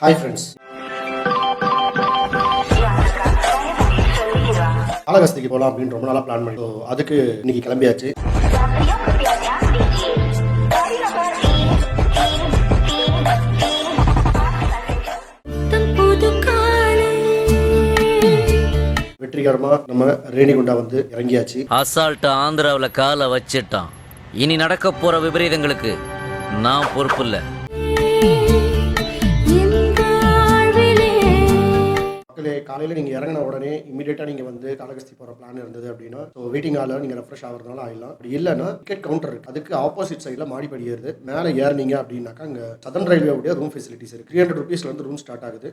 Hi friends, காளகஸ்திக்கு போகலாம் அப்படின்னு ரொம்ப நாளாக பிளான் பண்ணி அதுக்கு இன்னைக்கு கிளம்பியாச்சு. வெற்றிகரமா நம்ம ரேணிகுண்டா வந்து இறங்கியாச்சு. அசால்ட் ஆந்திராவில் காலை வச்சிட்டான். இனி நடக்க போற விபரீதங்களுக்கு நான் பொறுப்பு இல்லை. காலையில் நீங்கள் இறங்கின உடனே இமீடியட்டாக நீங்கள் வந்து காளகஸ்தி போகிற பிளான் இருந்தது அப்படின்னா வெயிட்டிங் ஹாலில் நீங்கள் ரெஃப்ரெஷ் ஆகிறதுனால ஆகலாம். அப்படி இல்லைன்னா டிக்கெட் கவுண்டர் இருக்குது, அதுக்கு ஆப்போசிட் சைடில் மாடிப்படி ஏறுது. மேலே ஏறினீங்க அப்படின்னாக்கா அங்கே சதன் ரயில்வேவுடைய ரூம் ஃபெசிலிட்டிஸ் இருக்குது. 300 rupeesலேருந்து ரூம் ஸ்டார்ட் ஆகுது.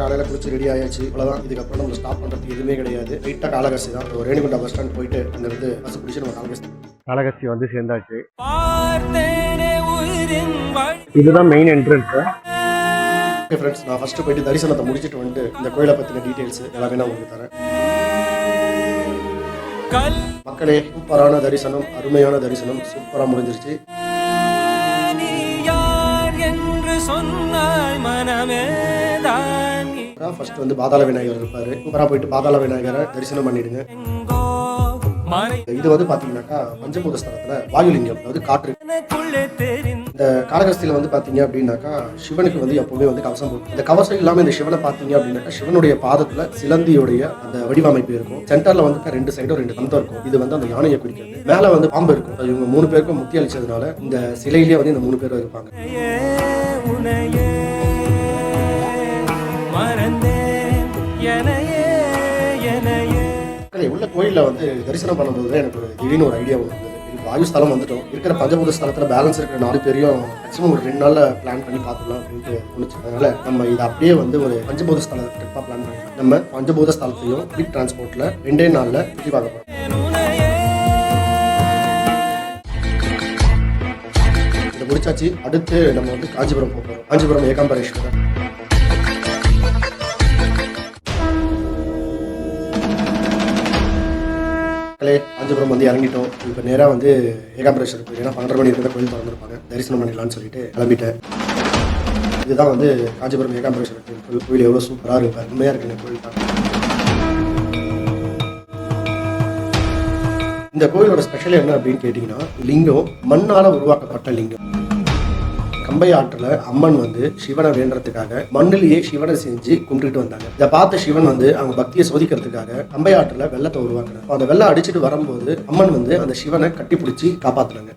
காலையில் குளிச்சு ரெடி ஆயாச்சு. அவ்வளோதான், இதுக்கப்புறம் நம்ம ஸ்டாப் பண்ணுறதுக்கு எதுவுமே கிடையாது. ரைட்டாக காளகஸ்தி தான். ரேணிகுண்டா பஸ் ஸ்டாண்ட் போயிட்டு அங்கேருந்து பஸ் பிடிச்சி நம்ம காளகஸ்தி வந்து சேர்ந்தாச்சு. இதுதான் மெயின் என்ட்ரன்ஸ். ஃப்ரெண்ட்ஸ், நான் ஃபர்ஸ்ட் போயிட்டு தரிசனத்தை முடிச்சுட்டு வந்துட்டு இந்த கோயிலை பற்றின டீட்டெயில்ஸ் எல்லாமே நான் உங்களுக்கு தரேன். மக்களே, சூப்பரான தரிசனம், அருமையான தரிசனம், சூப்பராக முடிஞ்சிருச்சு. ஃபர்ஸ்ட் வந்து பாதாள விநாயகர் இருப்பாரு. சூப்பரா போயிட்டு பாதாள விநாயகரை தரிசனம் பண்ணிடுங்க. இது வந்து பாத்தீங்கன்னாக்கா பஞ்சபூத ஸ்தலத்துல வாயுலிங்கம், அதாவது காற்று. இந்த காளகஸ்தியில வந்து பாத்தீங்க அப்படின்னாக்கா சிவனுக்கு வந்து எப்பவுமே வந்து கவசம் போடும். இந்த கவசம் இல்லாம இந்த சிவனை பாத்தீங்க அப்படின்னாக்கா சிவனுடைய பாதத்துல சிலந்தியுடைய அந்த வடிவமைப்பு இருக்கும். சென்டர்ல வந்து 2 சைடும் 2 தந்தம் இருக்கும். இது வந்து அந்த யானையை குறிக்கிறது. மேல வந்து பாம்பு இருக்கும். இவங்க 3 பேருக்கும் முக்தி அளிச்சதுனால இந்த சிலையிலேயே வந்து இந்த 3 பேரும் இருப்பாங்க. உள்ள கோயிலில் வந்து தரிசனம் பண்ணும்போது எனக்கு திடீர்னு ஒரு ஐடியா ஒன்று இருந்தது. வாயு ஸ்தலம் வந்துட்டோம், இருக்கிற பஞ்சபூத ஸ்தலத்தில் பேலன்ஸ் இருக்கிற 4 பேரையும் மேக்ஸிமம் ஒரு 2 நாளில் பிளான் பண்ணி பார்த்துக்கலாம் அப்படின்ட்டு தோணுச்சு. அதனால நம்ம இதை அப்படியே வந்து ஒரு பஞ்சபூத ஸ்தல ட்ரிப்பாக பிளான் பண்ணிக்கலாம். நம்ம பஞ்சபூத ஸ்தலத்தையும் ஃப்ரீ டிரான்ஸ்போர்ட்டில் 2 நாளில் சுற்றி பார்க்க போகிறோம். இதை முடிச்சாச்சு. அடுத்து நம்ம வந்து காஞ்சிபுரம் போக போகிறோம். காஞ்சிபுரம் ஏகாம்பரேஸ்வரர். காஞ்சிபுரம் வந்து இறங்கிட்டோம். இப்போ நேராக வந்து ஏகாம்பரேஸ்வரர் கோயில், ஏன்னா 12 மணி இருக்கிற கோயில் திறந்துருப்பாங்க, தரிசனம் பண்ணிடலான்னு சொல்லிட்டு கிளம்பிட்டேன். இதுதான் வந்து காஞ்சிபுரம் ஏகாம்பரேஸ்வரர் கோயில். கோயில் எவ்வளோ சூப்பராக இருக்கு, அருமையாக இருக்கு இந்த கோயில் தான். இந்த கோயிலோட ஸ்பெஷல் என்ன அப்படின்னு கேட்டிங்கன்னா, லிங்கம் மண்ணால் உருவாக்கப்பட்ட லிங்கம். கம்பை ஆற்றுல அம்மன் வந்து சிவனை வேண்டறதுக்காக மண்ணிலேயே சிவனை செஞ்சு கும்பிட்டுட்டு வந்தாங்க. இதை பார்த்த சிவன் வந்து அவங்க பக்தியை சோதிக்கிறதுக்காக கம்பை ஆற்றுல வெள்ளத்தை உருவாக்குறாங்க. அந்த வெள்ளம் அடிச்சுட்டு வரும்போது அம்மன் வந்து அந்த சிவனை கட்டிப்பிடிச்சு காப்பாத்துனாங்க.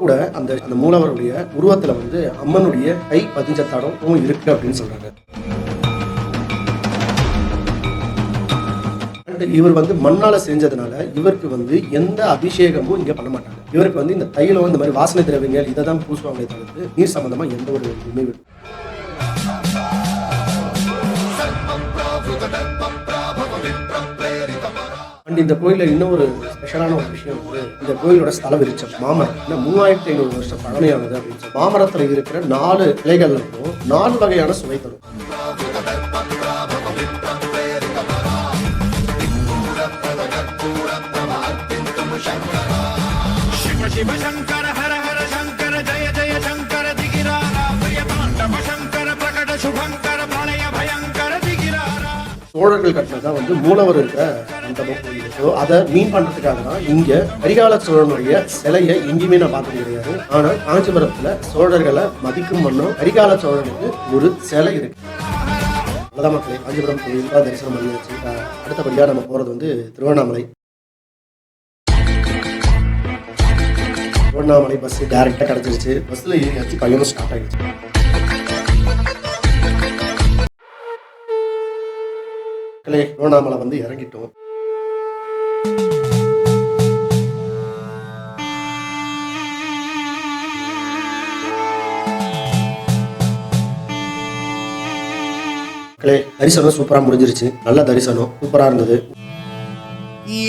கூட அந்த மூலவருடைய உருவத்துல வந்து அம்மனுடைய கை பதிஞ்ச தடம் இருக்கு அப்படின்னு சொல்றாங்க. இவர் வந்து மண்ணால செஞ்சதுனால இவருக்கு வந்து எந்த அபிஷேகமும் இங்க பண்ண மாட்டாங்க. இவருக்கு வந்து இந்த தைலம், இந்த மாதிரி வாசனை திரவியங்கள் இதை தான் பூசுவாங்களே தவிர்த்து நீர் சம்பந்தமா எந்த ஒரு உண்மையும். அண்ட் இந்த கோயில இன்னொரு ஸ்பெஷலான ஒரு விஷயம் வந்து இந்த கோயிலோட ஸ்தல விருட்சம் மாமரம். 3500 வருஷம் பழமையானது அப்படின்னு சொல்லி மாமரத்துல இருக்கிற 4 கிளைகள்ல இருக்கும் 4 வகையான சுவை தரும். शिव शंकर हर हर शंकर जय जय शंकर दिगिरारा प्रियतांडव शंकर प्रकट शुभंकर प्रलय भयंकर दिगिरारा. சோழர்கள் கட்டினதான் வந்து மூலவர் இருக்க மண்டபம் கோயில். ஸோ அதை மீன் பண்றதுக்காக தான் இங்க கரிகால சோழனுடைய சிலையை எங்கேயுமே நான் பார்த்தது கிடையாது. ஆனா காஞ்சிபுரத்துல சோழர்களை மதிக்கும் வண்ணம் கரிகால சோழனுக்கு ஒரு சிலை இருக்கு. அவ்வளவுதான் மக்களே, காஞ்சிபுரம் கோயில் தான் தரிசனம் பண்ணியாச்சு. அடுத்தபடியா நம்ம போறது வந்து திருவண்ணாமலை. திருவண்ணாமலை பஸ் டைரக்டா கிடைச்சிருச்சு. பஸ்ல ஏறியாச்சு, பையனும் ஸ்டார்ட் ஆகிடுச்சு. திருவண்ணாமலை வந்து இறங்கிட்டோம். தரிசனம் சூப்பரா முடிஞ்சிருச்சு. நல்ல தரிசனம், சூப்பரா இருந்தது.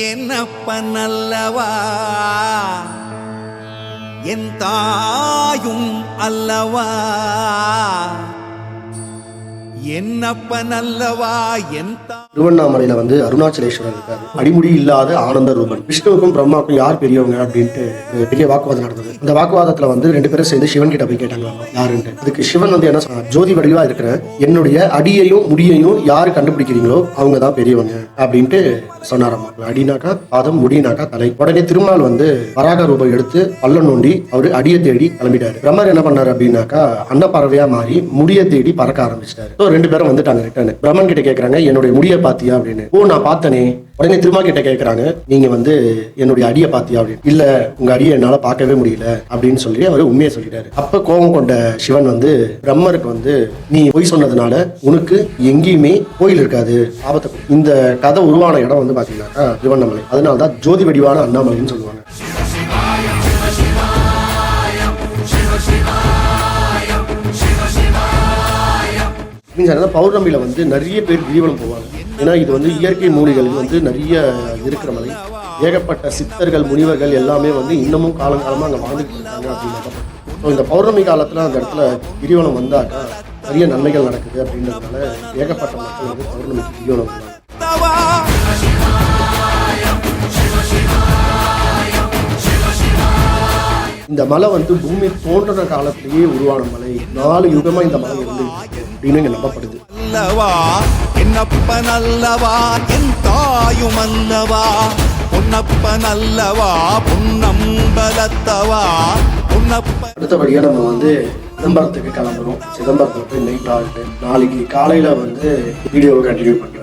என்னப்ப நல்லவா என் தாயும் அல்லவா என்னப்பன் அல்லவா என் திருவண்ணாமலையில வந்து அருணாச்சலேஸ்வரர் இருக்காரு. அடிமுடி இல்லாத ஆனந்த ரூபன். விஷ்ணுவுக்கும் பிரம்மாவுக்கும் யார் பெரியவங்க அப்படின்ட்டு ஒரு பெரிய வாக்குவாதம் நடந்தது. அந்த வாக்குவாதத்துல வந்து 2 பேரும் சேர்ந்து சிவன் கிட்ட போய் கேட்டாங்க யாருன்ட்டு. அதுக்கு சிவன் வந்து என்ன சொன்னார், ஜோதி வடிவா இருக்கிறேன், என்னுடைய அடியையும் முடியையும் யாரு கண்டுபிடிக்கிறீங்களோ அவங்க தான் பெரியவங்க அப்படின்ட்டு சொன்னாராமா. அடினாக்கா பாதம், முடினாக்கா தலை. உடனே திருமால் வந்து வராக ரூபம் எடுத்து பள்ளம் நோண்டி அவரு அடியை தேடி கிளம்பிட்டாரு. பிரம்மர் என்ன பண்ணாரு அப்படின்னாக்கா அன்னப்பறவையா மாறி முடியை தேடி பறக்க ஆரம்பிச்சிட்டாரு. 2 பேரும் வந்துட்டாங்க ரிட்டர்ன். பிரம்மன் கிட்ட கேக்குறாங்க, என்னுடைய முடியை பாத்தியா அப்படின்னு. ஓ, நான் பார்த்தனே. உடனே திருமா கிட்ட கேக்குறாங்க, நீங்க வந்து என்னுடைய அடியை பாத்தியா அப்படின்னு. இல்ல, உங்க அடியை என்னால பார்க்கவே முடியல அப்படின்னு சொல்லி அவரு உண்மையை சொல்லிட்டாரு. அப்ப கோபம் கொண்ட சிவன் வந்து பிரம்மருக்கு வந்து, நீ பொய் சொன்னதுனால உனக்கு எங்கேயுமே கோயில் இருக்காது, ஆபத்தை. இந்த கதை உருவான இடம் வந்து பாத்தீங்கன்னாக்கா திருவண்ணாமலை. அதனாலதான் ஜோதி வடிவான அண்ணாமலைன்னு சொல்லுவாங்க. பௌர்ணமியில வந்து நிறைய பேர் கிரிவலம் போவாங்க. ஏன்னா இது வந்து இயற்கை மூலிகள் வந்து நிறைய இருக்கிற மலை. ஏகப்பட்ட சித்தர்கள், முனிவர்கள் எல்லாமே வந்து இன்னமும் காலங்காலமா அங்க வாழ்ந்துட்டு இருக்காங்க அப்படின்னு. ஸோ இந்த பௌர்ணமி காலத்துல அந்த இடத்துல கிரிவலம் வந்தாக்கா நிறைய நன்மைகள் நடக்குது அப்படின்றதுனால ஏகப்பட்ட மக்கள் வந்து பௌர்ணமிக்கு கிரிவலம் வந்தாங்க. இந்த மலை வந்து பூமி தோன்றின காலத்திலேயே உருவான மலை. 4 யுகமா இந்த மலை இருந்து அப்படின்னு இங்க நம்பப்படுது. அல்லவா என்னப்பன் அல்லவா என் தாயும் அல்லவா பொன்னப்பன் அல்லவா பொன்னம்பலத்தவா பொன்னப்பன். அடுத்தபடியா நம்ம வந்து சிதம்பரத்துக்கு கிளம்புறோம். சிதம்பரத்துல போய் நைட் ஆகிட்டு நாளைக்கு காலையில வந்து வீடியோவை கண்டினியூ பண்ணுறோம்.